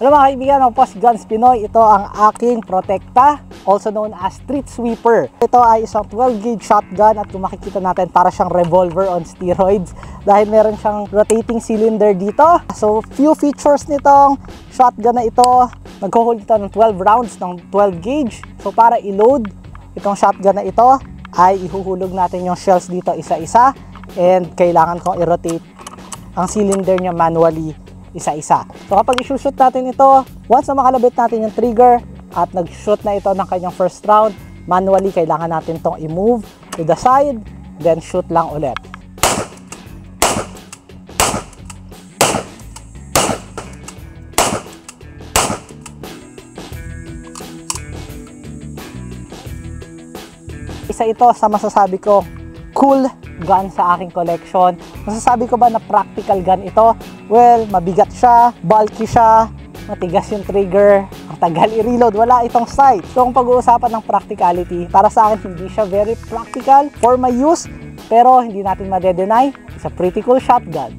Hello mga kaibigan, ako po si Guns Pinoy. Ito ang aking Protecta, also known as Street Sweeper. Ito ay isang 12 gauge shotgun at kung makikita natin para siyang revolver on steroids dahil meron siyang rotating cylinder dito. So few features nitong shotgun na ito, nagho-hold ito ng 12 rounds ng 12 gauge. So para i-load itong shotgun na ito ay ihuhulog natin yung shells dito isa-isa and kailangan kong i-rotate ang cylinder niya manually isa-isa. So kapag i-shoot natin ito, once na makalabit natin yung trigger at nag-shoot na ito ng kanyang first round, manually kailangan natin itong i-move to the side, then shoot lang ulit. Isa ito sa masasabi ko cool gun sa aking collection. Masasabi ko ba na practical gun ito? Well, mabigat siya, bulky siya, matigas yung trigger, ang tagal i-reload, wala itong sight. So kung pag-uusapan ng practicality, para sa akin hindi siya very practical for my use, pero hindi natin made-deny, it's a pretty cool shotgun.